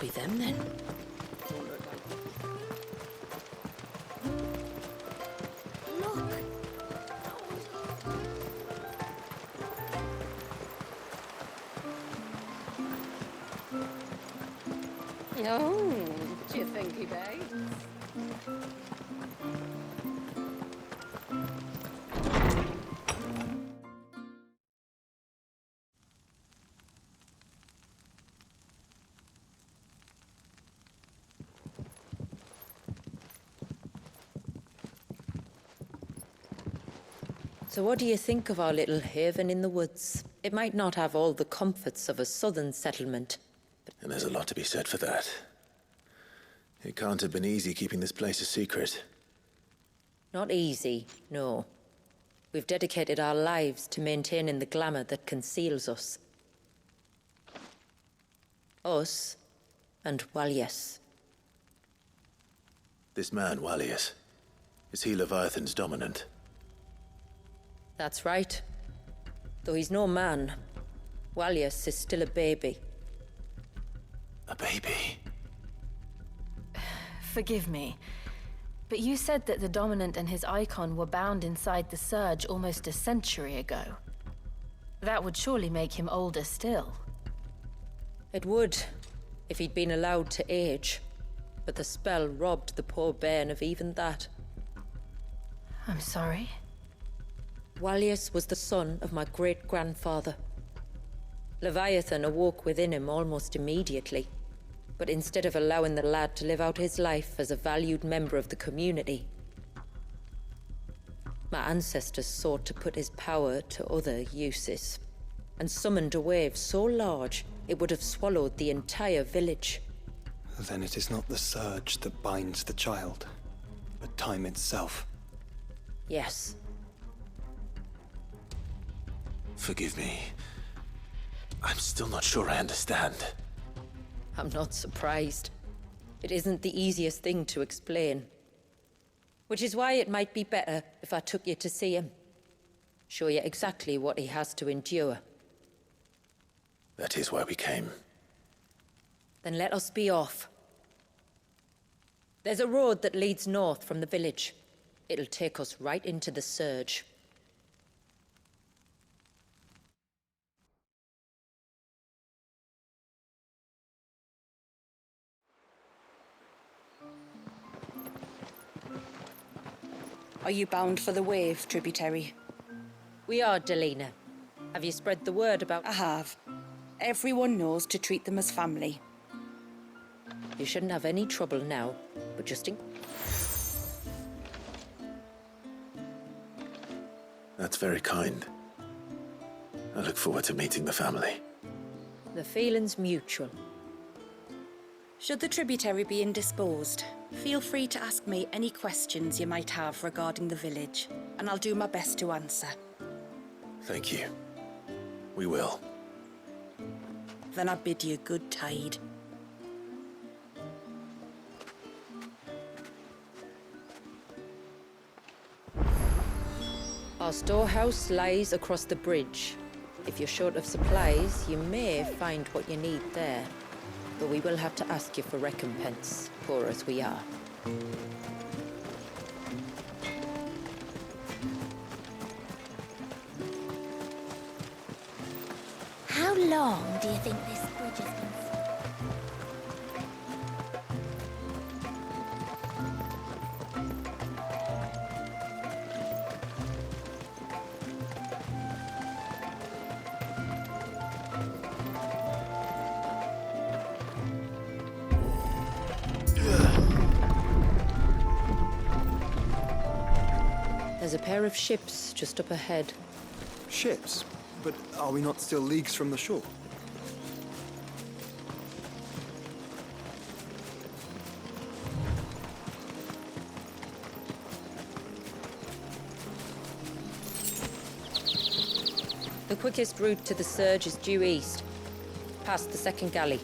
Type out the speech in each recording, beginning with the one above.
be them then. Look! Oh, do you think he begs? So what do you think of our little haven in the woods? It might not have all the comforts of a southern settlement. And there's a lot to be said for that. It can't have been easy keeping this place a secret. Not easy, no. We've dedicated our lives to maintaining the glamour that conceals us. Us and Walyas. This man, Walyas, is he Leviathan's dominant? That's right. Though he's no man, Walyas is still a baby. A baby? Forgive me, but you said that the Dominant and his icon were bound inside the Surge almost a century ago. That would surely make him older still. It would, if he'd been allowed to age. But the spell robbed the poor bairn of even that. I'm sorry. Walyas was the son of my great-grandfather. Leviathan awoke within him almost immediately. But instead of allowing the lad to live out his life as a valued member of the community, my ancestors sought to put his power to other uses, and summoned a wave so large it would have swallowed the entire village. Then it is not the surge that binds the child, but time itself. Yes. Forgive me. I'm still not sure I understand. I'm not surprised. It isn't the easiest thing to explain. Which is why it might be better if I took you to see him. Show you exactly what he has to endure. That is why we came. Then let us be off. There's a road that leads north from the village. It'll take us right into the Surge. Are you bound for the Wave, tributary? We are, Delina. Have you spread the word about... I have. Everyone knows to treat them as family. You shouldn't have any trouble now, but just in... That's very kind. I look forward to meeting the family. The feeling's mutual. Should the tributary be indisposed, feel free to ask me any questions you might have regarding the village, and I'll do my best to answer. Thank you. We will. Then I bid you good tide. Our storehouse lies across the bridge. If you're short of supplies, you may find what you need there. But we will have to ask you for recompense, poor as we are. How long do you think this bridge has been? There's a pair of ships just up ahead. Ships? But are we not still leagues from the shore? The quickest route to the Surge is due east, past the second galley.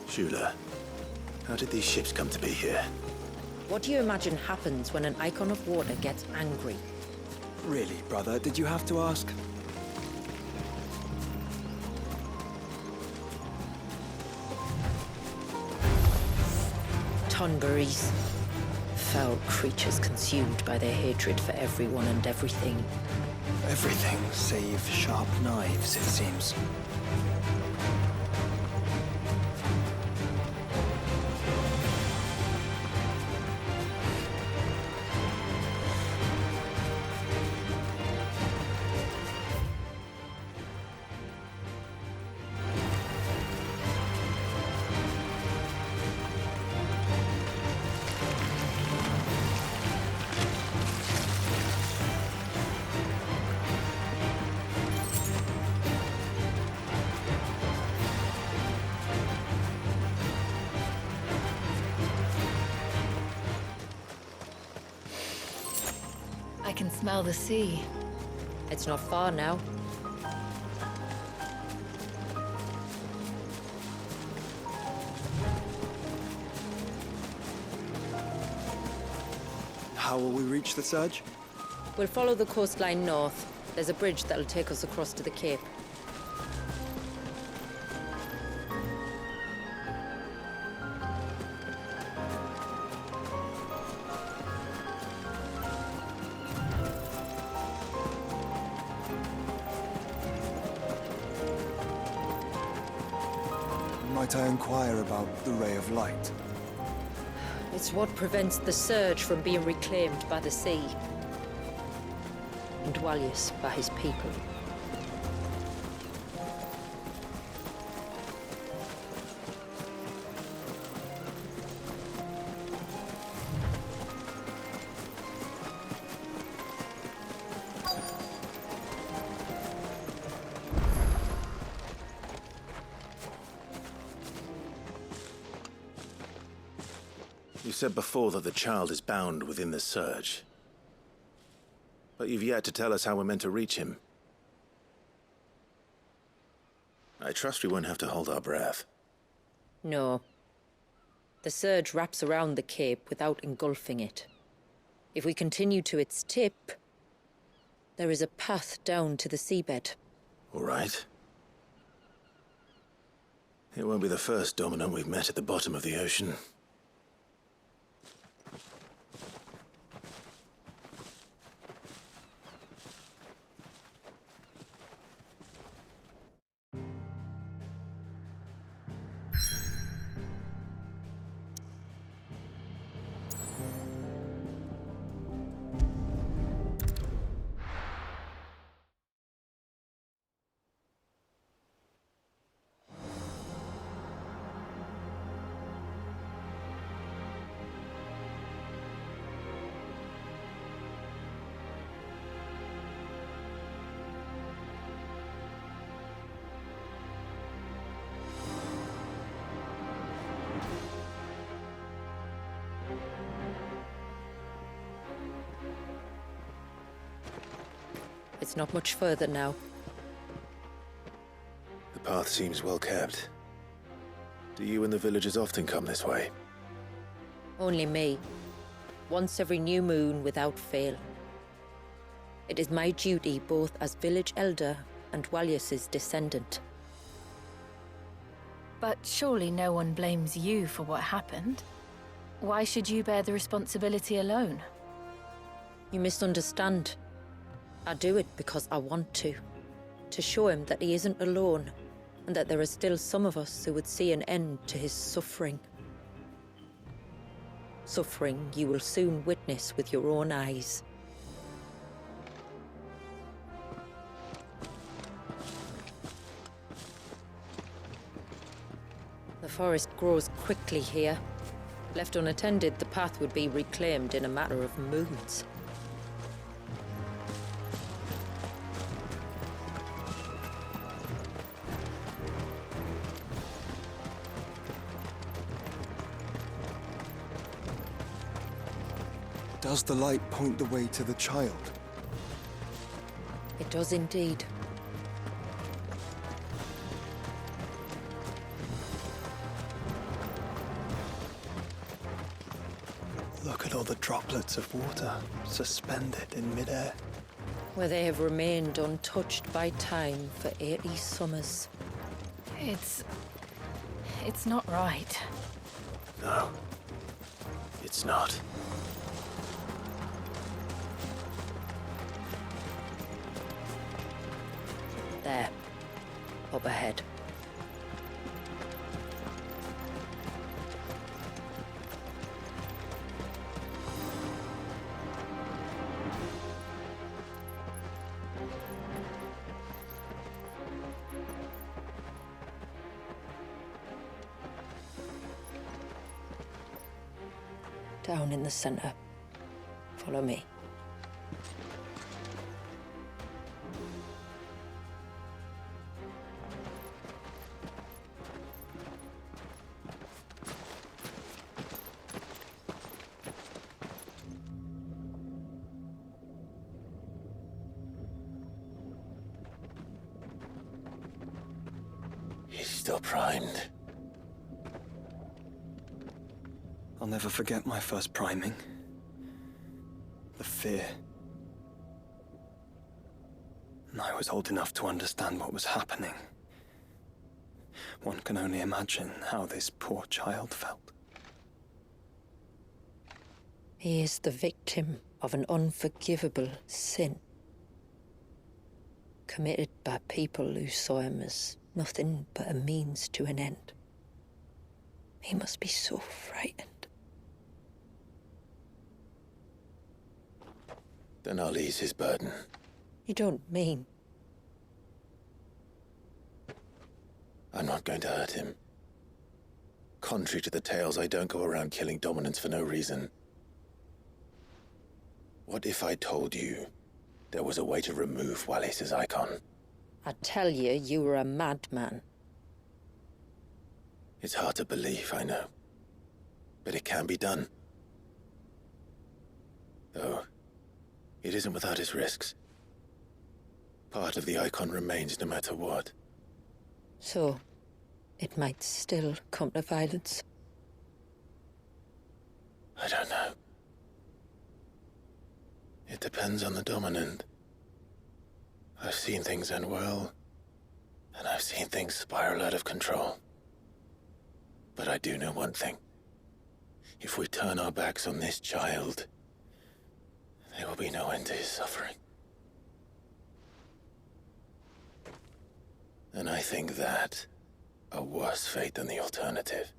Shula, how did these ships come to be here? What do you imagine happens when an icon of water gets angry? Really, brother, did you have to ask? Tonberries. Foul creatures consumed by their hatred for everyone and everything. Everything save sharp knives, it seems. I can smell the sea. It's not far now. How will we reach the surge? We'll follow the coastline north. There's a bridge that'll take us across to the cape. Might I inquire about the ray of light? It's what prevents the surge from being reclaimed by the sea. And Dwalius by his people. You said before that the child is bound within the surge. But you've yet to tell us how we're meant to reach him. I trust we won't have to hold our breath. No. The surge wraps around the cape without engulfing it. If we continue to its tip, there is a path down to the seabed. All right. It won't be the first dominant we've met at the bottom of the ocean. It's not much further now. The path seems well kept. Do you and the villagers often come this way? Only me. Once every new moon without fail. It is my duty both as village elder and Dwalius's descendant. But surely no one blames you for what happened. Why should you bear the responsibility alone? You misunderstand. I do it because I want to. To show him that he isn't alone, and that there are still some of us who would see an end to his suffering. Suffering you will soon witness with your own eyes. The forest grows quickly here. Left unattended, the path would be reclaimed in a matter of moons. Does the light point the way to the child? It does indeed. Look at all the droplets of water suspended in midair. Where they have remained untouched by time for 80 summers. It's not right. No. It's not. There. Up ahead. Down in the center. Follow me. He's still primed. I'll never forget my first priming. The fear. And I was old enough to understand what was happening. One can only imagine how this poor child felt. He is the victim of an unforgivable sin. Committed by people who saw him as nothing but a means to an end. He must be so frightened. Then I'll ease his burden. You don't mean... I'm not going to hurt him. Contrary to the tales, I don't go around killing dominants for no reason. What if I told you there was a way to remove Wallis's icon? I tell you, you were a madman. It's hard to believe, I know. But it can be done. Though, it isn't without its risks. Part of the icon remains no matter what. So, it might still come to violence. I don't know. It depends on the dominant. I've seen things end well, and I've seen things spiral out of control. But I do know one thing. If we turn our backs on this child, there will be no end to his suffering. And I think that a worse fate than the alternative.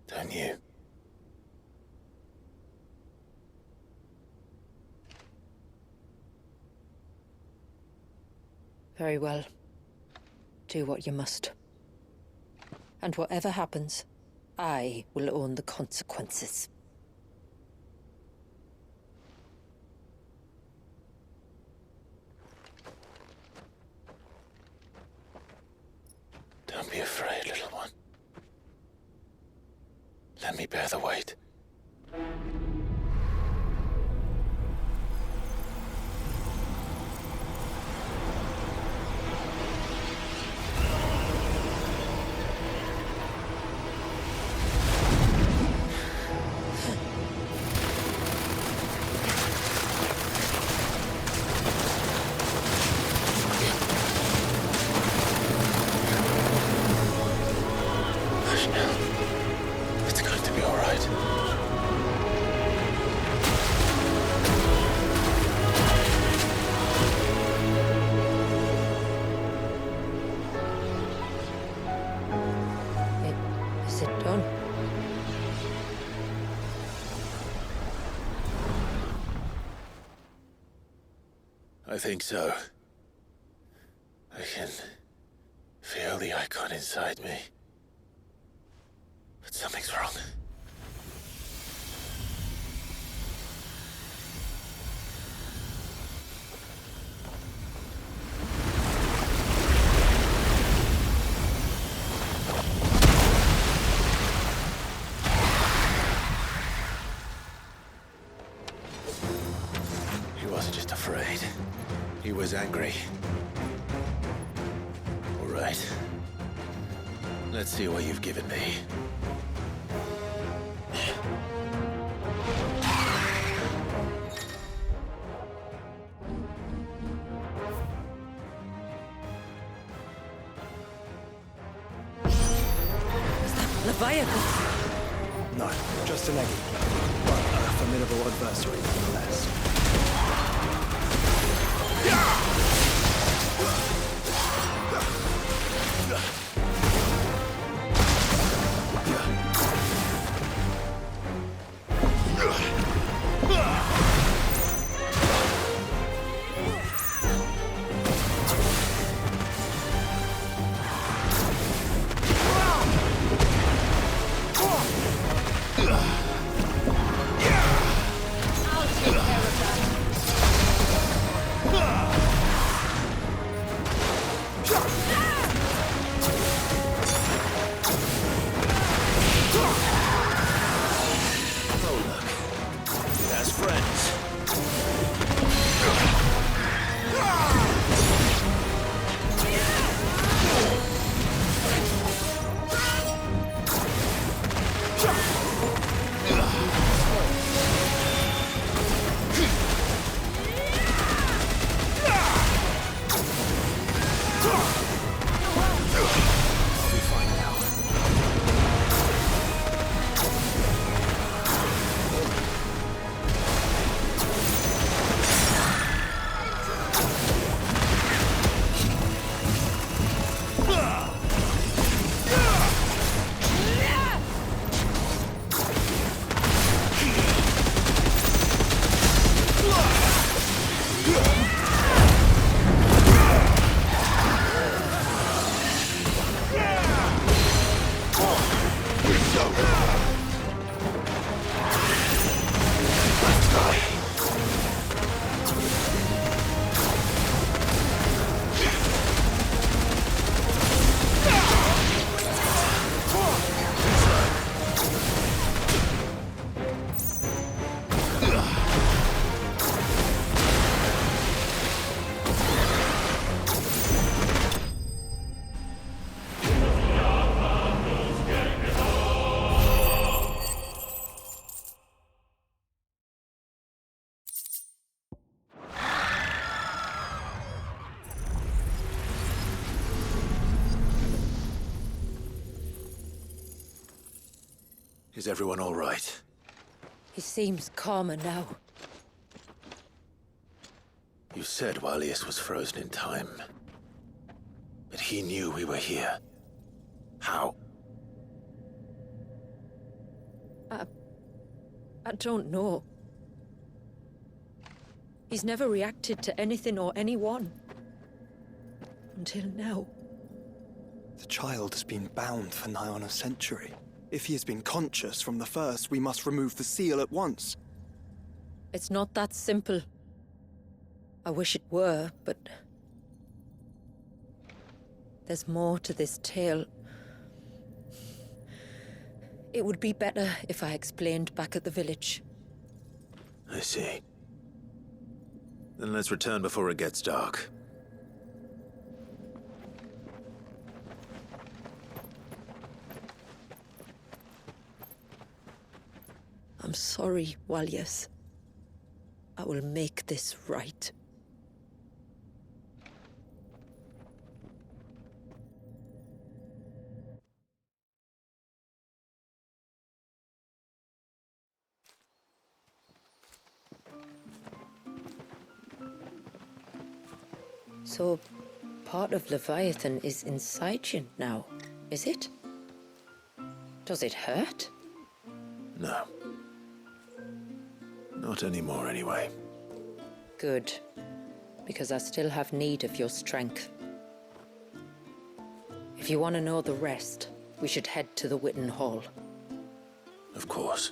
Don't you? Very well. Do what you must. And whatever happens, I will own the consequences. Don't be afraid, little one. Let me bear the weight. Hush now. It's going to be all right. Is it done? I think so. I can feel the icon inside me. But something's wrong. He wasn't just afraid. He was angry. All right. Let's see what you've given me. Leviathan! No, just an eggy. But a formidable adversary nonetheless. Is everyone all right? He seems calmer now. You said Walius was frozen in time. But he knew we were here. How? I don't know. He's never reacted to anything or anyone. Until now. The child has been bound for nigh on a century. If he has been conscious from the first, we must remove the seal at once. It's not that simple. I wish it were, but... there's more to this tale. It would be better if I explained back at the village. I see. Then let's return before it gets dark. I'm sorry, Walius. I will make this right. So, part of Leviathan is inside you now, is it? Does it hurt? No. Not anymore, anyway. Good. Because I still have need of your strength. If you want to know the rest, we should head to the Witten Hall. Of course.